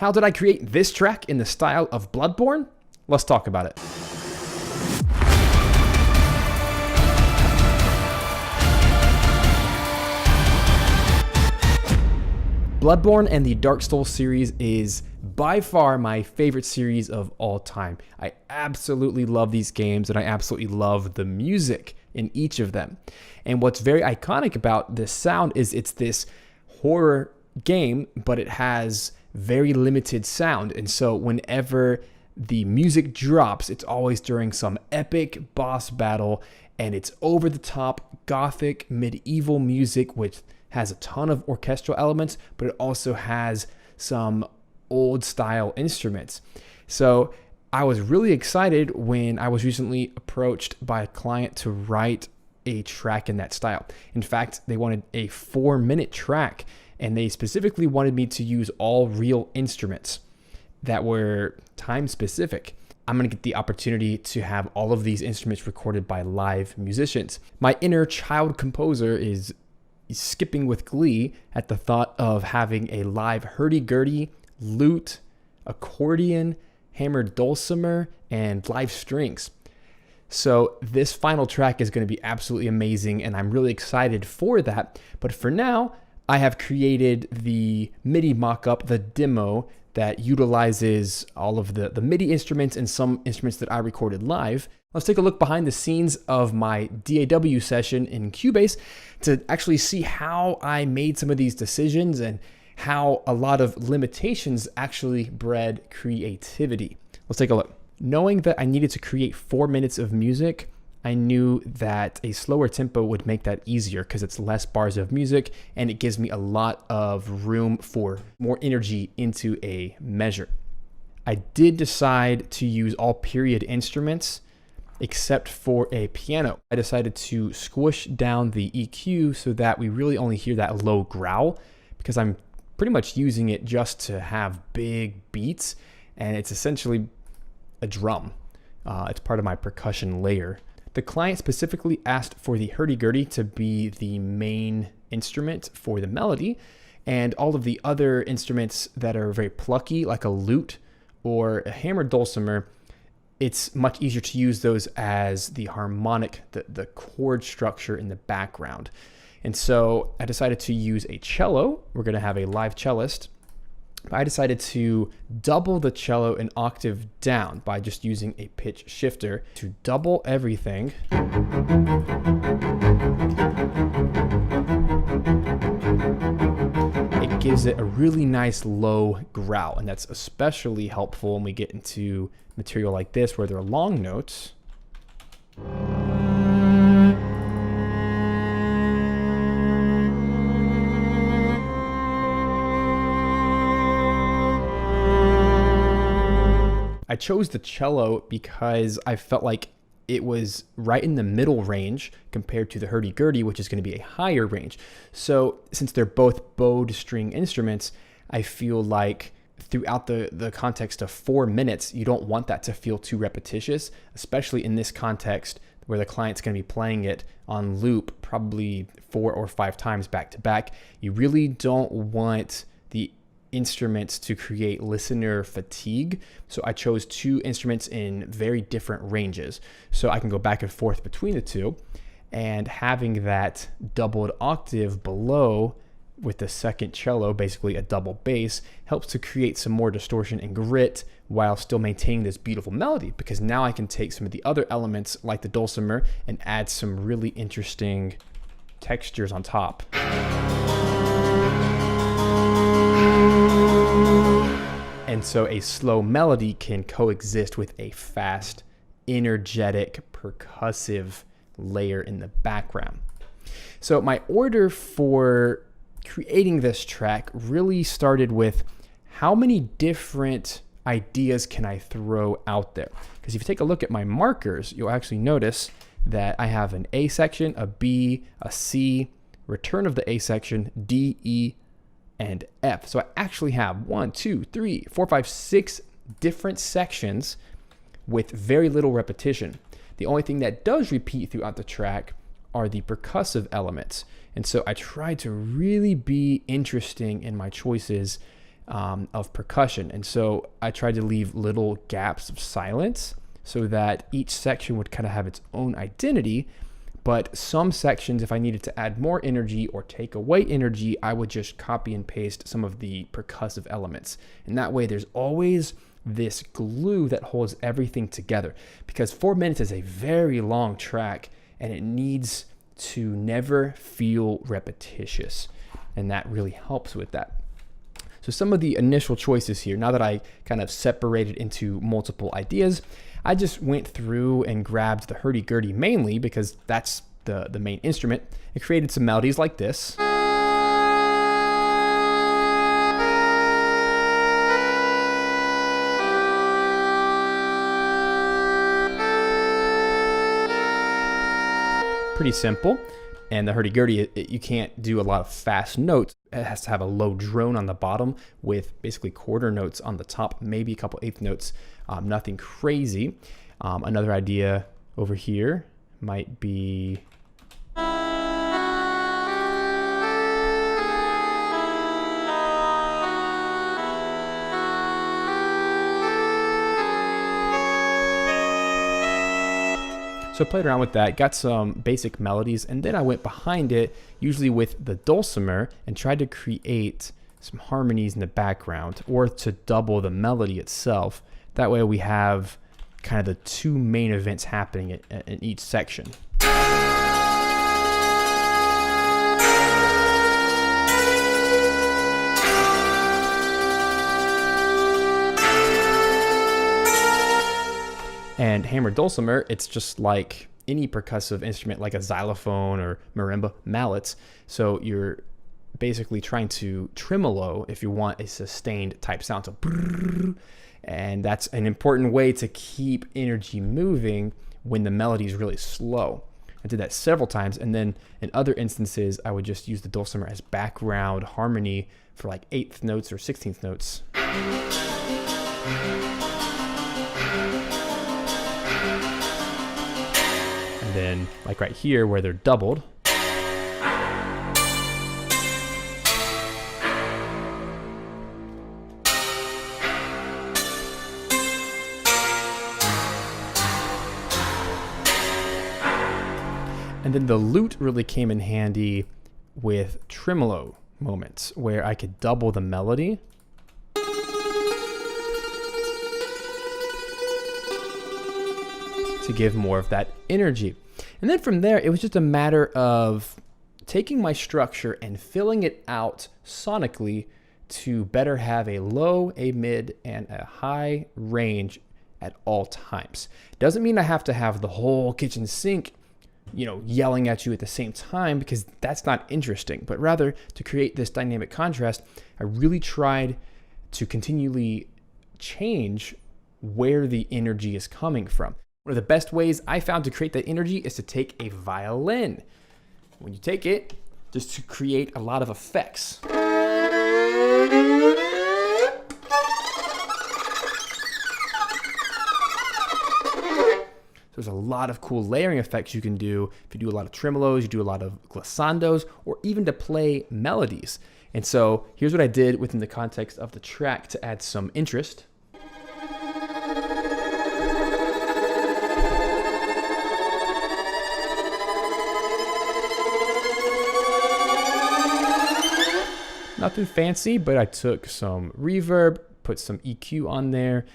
How did I create this track in the style of Bloodborne? Let's talk about it. Bloodborne and the Dark Souls series is by far my favorite series of all time. I absolutely love these games, and I absolutely love the music in each of them. And what's very iconic about this sound is it's this horror game, but it has very limited sound. And so whenever the music drops, it's always during some epic boss battle, and it's over the top gothic medieval music, which has a ton of orchestral elements, but it also has some old style instruments. So I was really excited when I was recently approached by a client to write a track in that style. In fact, they wanted a 4-minute track, and they specifically wanted me to use all real instruments that were time specific. I'm going to get the opportunity to have all of these instruments recorded by live musicians. My inner child composer is skipping with glee at the thought of having a live hurdy-gurdy, lute, accordion, hammered dulcimer, and live strings. So this final track is going to be absolutely amazing, and I'm really excited for that. But for now, I have created the MIDI mock-up, the demo, that utilizes all of the MIDI instruments and some instruments that I recorded live. Let's take a look behind the scenes of my DAW session in Cubase to actually see how I made some of these decisions and how a lot of limitations actually bred creativity. Let's take a look. Knowing that I needed to create 4 minutes of music, I knew that a slower tempo would make that easier because it's less bars of music and it gives me a lot of room for more energy into a measure. I did decide to use all period instruments except for a piano. I decided to squish down the EQ so that we really only hear that low growl, because I'm pretty much using it just to have big beats, and it's essentially a drum. It's part of my percussion layer. The client specifically asked for the hurdy-gurdy to be the main instrument for the melody, and all of the other instruments that are very plucky, like a lute or a hammered dulcimer, it's much easier to use those as the harmonic, the chord structure in the background. And so I decided to use a cello. We're going to have a live cellist. I decided to double the cello an octave down by just using a pitch shifter to double everything. It gives it a really nice low growl, and that's especially helpful when we get into material like this where there are long notes. I chose the cello because I felt like it was right in the middle range compared to the hurdy-gurdy, which is going to be a higher range. So since they're both bowed string instruments, I feel like throughout the context of 4 minutes, you don't want that to feel too repetitious, especially in this context where the client's going to be playing it on loop probably 4 or 5 times back to back. You really don't want the instruments to create listener fatigue. So I chose 2 instruments in very different ranges, so I can go back and forth between the 2, and having that doubled octave below with the second cello, basically a double bass, helps to create some more distortion and grit while still maintaining this beautiful melody, because now I can take some of the other elements like the dulcimer and add some really interesting textures on top. And so a slow melody can coexist with a fast, energetic, percussive layer in the background. So my order for creating this track really started with how many different ideas can I throw out there? Because if you take a look at my markers, you'll actually notice that I have an A section, a B, a C, return of the A section, D, E, and F. So I actually have 1, 2, 3, 4, 5, 6 different sections with very little repetition. The only thing that does repeat throughout the track are the percussive elements. And so I tried to really be interesting in my choices of percussion. And so I tried to leave little gaps of silence so that each section would kind of have its own identity. But some sections, if I needed to add more energy or take away energy, I would just copy and paste some of the percussive elements. And that way there's always this glue that holds everything together, because 4 minutes is a very long track and it needs to never feel repetitious. And that really helps with that. So some of the initial choices here, now that I kind of separated into multiple ideas, I just went through and grabbed the hurdy-gurdy mainly because that's the main instrument, and created some melodies like this. Pretty simple. And the hurdy-gurdy, you can't do a lot of fast notes. It has to have a low drone on the bottom with basically quarter notes on the top, maybe a couple eighth notes, nothing crazy. Another idea over here might be so I played around with that, got some basic melodies, and then I went behind it, usually with the dulcimer, and tried to create some harmonies in the background, or to double the melody itself. That way we have kind of the two main events happening in each section. And hammered dulcimer, it's just like any percussive instrument, like a xylophone or marimba mallets. So you're basically trying to tremolo if you want a sustained type sound. So, and that's an important way to keep energy moving when the melody is really slow. I did that several times, and then in other instances, I would just use the dulcimer as background harmony for like 8th notes or 16th notes. And then, like right here, where they're doubled, and then the lute really came in handy with tremolo moments where I could double the melody. To give more of that energy. And then from there, it was just a matter of taking my structure and filling it out sonically to better have a low, a mid, and a high range at all times. Doesn't mean I have to have the whole kitchen sink, yelling at you at the same time, because that's not interesting, but rather to create this dynamic contrast, I really tried to continually change where the energy is coming from. One of the best ways I found to create that energy is to take a violin. When you take it, just to create a lot of effects. There's a lot of cool layering effects you can do if you do a lot of tremolos, you do a lot of glissandos, or even to play melodies. And so here's what I did within the context of the track to add some interest. Nothing fancy, but I took some reverb, put some EQ on there,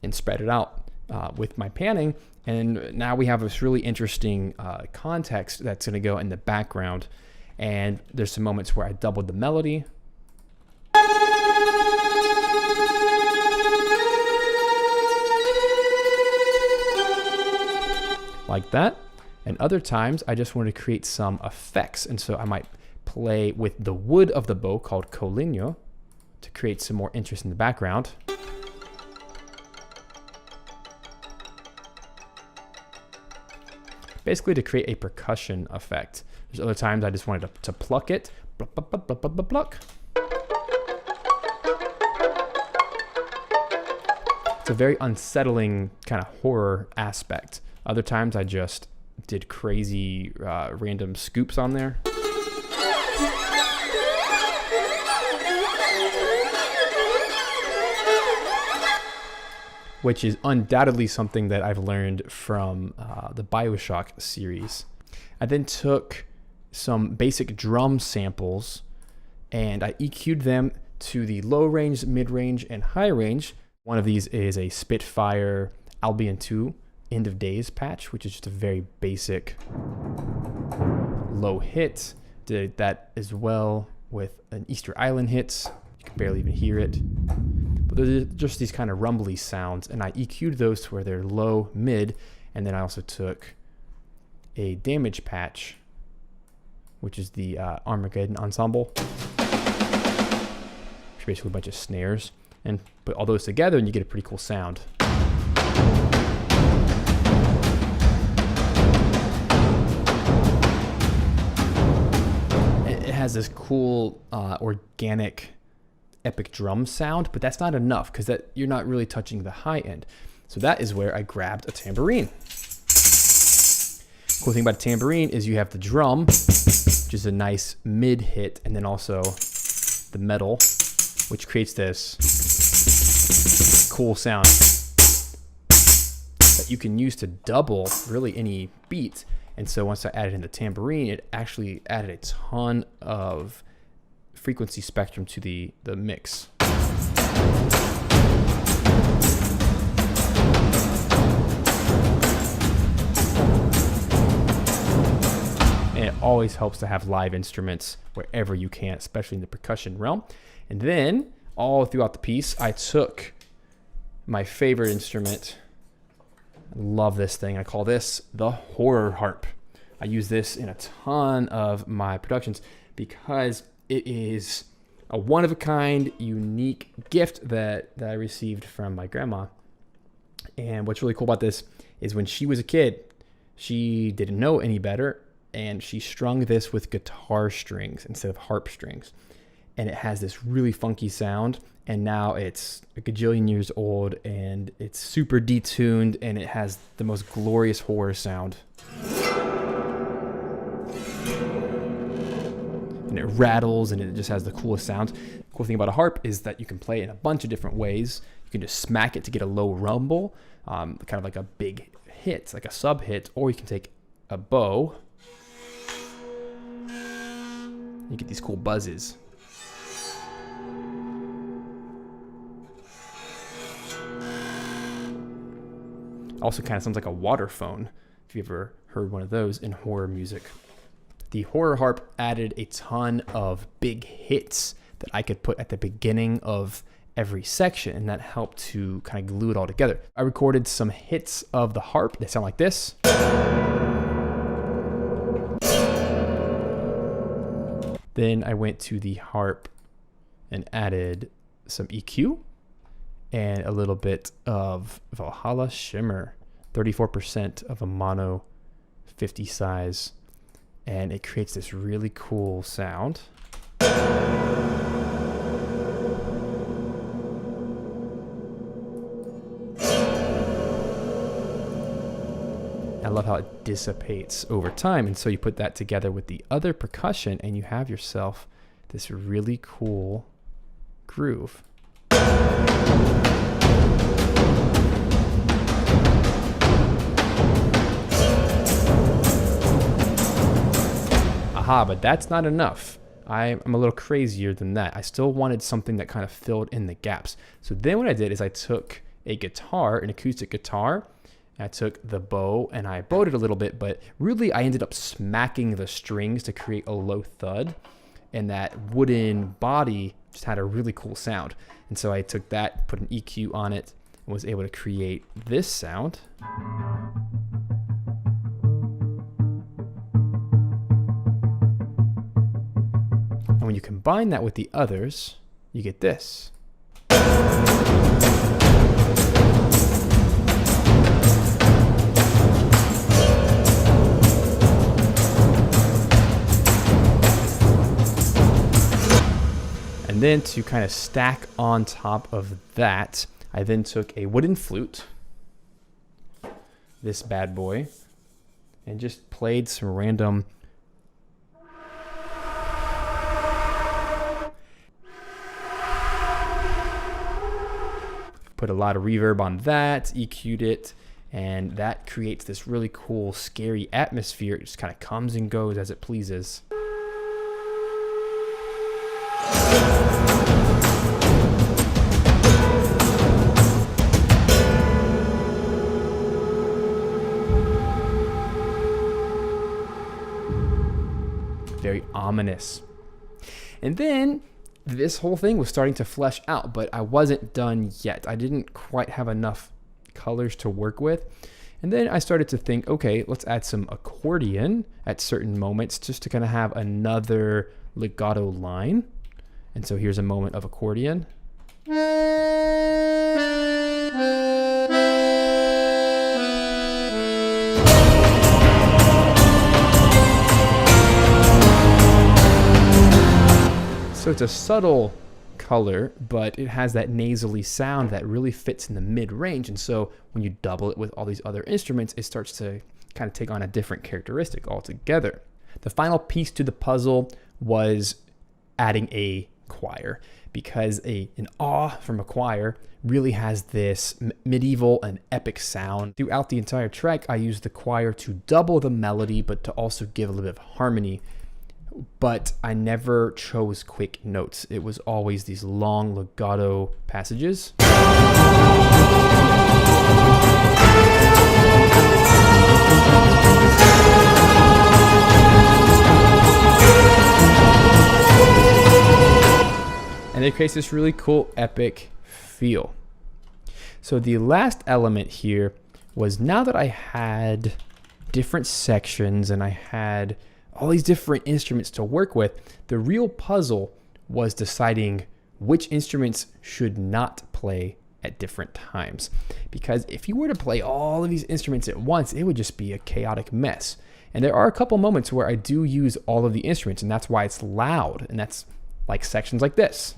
and spread it out with my panning. And now we have this really interesting context that's going to go in the background. And there's some moments where I doubled the melody. Like that. And other times I just wanted to create some effects. And so I might play with the wood of the bow called coligno to create some more interest in the background. Basically to create a percussion effect. There's other times I just wanted to pluck it. Pluck, pluck, pluck, pluck, pluck, pluck. It's a very unsettling kind of horror aspect. Other times I just did crazy random scoops on there. which is undoubtedly something that I've learned from the BioShock series. I then took some basic drum samples and I EQ'd them to the low range, mid range, and high range. One of these is a Spitfire Albion 2 End of Days patch, which is just a very basic low hit. Did that as well with an Easter Island hit. You can barely even hear it. But they're just these kind of rumbly sounds, and I EQ'd those to where they're low, mid, and then I also took a damage patch, which is the Armageddon Ensemble. Which basically a bunch of snares, and put all those together and you get a pretty cool sound. It has this cool organic epic drum sound, but that's not enough because that you're not really touching the high end. So that is where I grabbed a tambourine. Cool thing about a tambourine is you have the drum, which is a nice mid hit, and then also the metal, which creates this cool sound that you can use to double really any beat. And so once I added in the tambourine, it actually added a ton of frequency spectrum to the mix. And it always helps to have live instruments wherever you can, especially in the percussion realm. And then all throughout the piece, I took my favorite instrument. I love this thing. I call this the horror harp. I use this in a ton of my productions because it is a one-of-a-kind, unique gift that I received from my grandma. And what's really cool about this is when she was a kid, she didn't know any better, and she strung this with guitar strings instead of harp strings. And it has this really funky sound, and now it's a gajillion years old, and it's super detuned, and it has the most glorious horror sound. And it rattles, and it just has the coolest sound. The cool thing about a harp is that you can play it in a bunch of different ways. You can just smack it to get a low rumble, kind of like a big hit, like a sub hit, or you can take a bow. You get these cool buzzes. Also kind of sounds like a water phone, if you've ever heard one of those in horror music. The horror harp added a ton of big hits that I could put at the beginning of every section, and that helped to kind of glue it all together. I recorded some hits of the harp that sound like this. Then I went to the harp and added some EQ and a little bit of Valhalla Shimmer, 34% of a mono 50 size, and it creates this really cool sound. I love how it dissipates over time, and so you put that together with the other percussion and you have yourself this really cool groove. Aha, but that's not enough. I'm a little crazier than that. I still wanted something that kind of filled in the gaps. So then what I did is I took a guitar, an acoustic guitar, and I took the bow and I bowed it a little bit, but really I ended up smacking the strings to create a low thud, and that wooden body just had a really cool sound. And so I took that, put an EQ on it, and was able to create this sound. And when you combine that with the others, you get this. And then to kind of stack on top of that, I then took a wooden flute, this bad boy, and just played some random Put a lot of reverb on that, EQ'd it, and that creates this really cool, scary atmosphere. It just kind of comes and goes as it pleases. Very ominous. And then this whole thing was starting to flesh out, but I wasn't done yet. I didn't quite have enough colors to work with. And then I started to think, okay, let's add some accordion at certain moments just to kind of have another legato line. And so here's a moment of accordion. So it's a subtle color, but it has that nasally sound that really fits in the mid-range. And so when you double it with all these other instruments, it starts to kind of take on a different characteristic altogether. The final piece to the puzzle was adding a choir, because an awe from a choir really has this medieval and epic sound. Throughout the entire track, I used the choir to double the melody, but to also give a little bit of harmony. But I never chose quick notes. It was always these long legato passages. And it creates this really cool, epic feel. So the last element here was, now that I had different sections and I had all these different instruments to work with, the real puzzle was deciding which instruments should not play at different times. Because if you were to play all of these instruments at once, it would just be a chaotic mess. And there are a couple moments where I do use all of the instruments, and that's why it's loud, and that's like sections like this.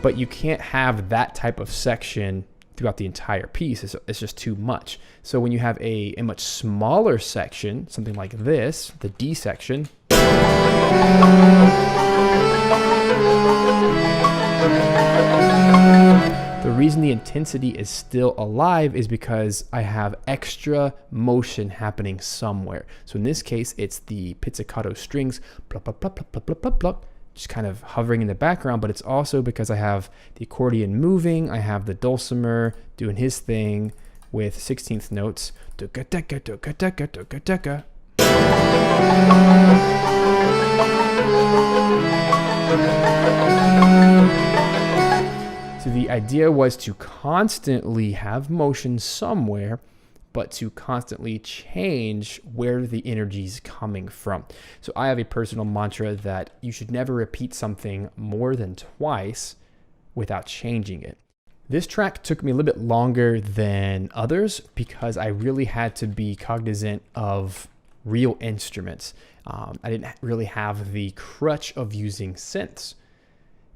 But you can't have that type of section throughout the entire piece. It's just too much. So when you have a much smaller section, something like this, the D section, the reason the intensity is still alive is because I have extra motion happening somewhere. So in this case, it's the pizzicato strings, pluck, pluck, pluck, pluck, pluck, pluck, pluck, pluck, just kind of hovering in the background, but it's also because I have the accordion moving, I have the dulcimer doing his thing with 16th notes. So the idea was to constantly have motion somewhere, but to constantly change where the energy is coming from. So I have a personal mantra that you should never repeat something more than twice without changing it. This track took me a little bit longer than others because I really had to be cognizant of real instruments. I didn't really have the crutch of using synths.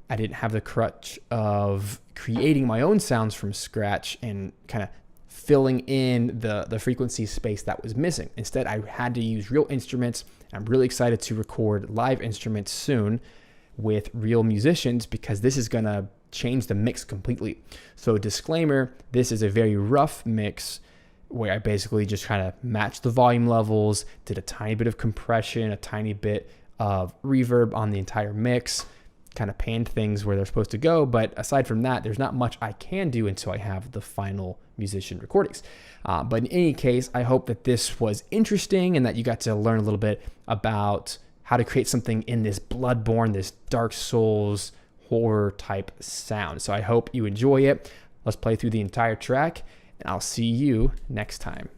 I didn't have the crutch of creating my own sounds from scratch and kind of filling in the frequency space that was missing. Instead, I had to use real instruments. I'm really excited to record live instruments soon with real musicians because this is gonna change the mix completely. So disclaimer, this is a very rough mix where I basically just kind of matched the volume levels, did a tiny bit of compression, a tiny bit of reverb on the entire mix, kind of panned things where they're supposed to go. But aside from that, there's not much I can do until I have the final musician recordings. But in any case, I hope that this was interesting and that you got to learn a little bit about how to create something in this Bloodborne, this Dark Souls horror type sound. So I hope you enjoy it. Let's play through the entire track, and I'll see you next time.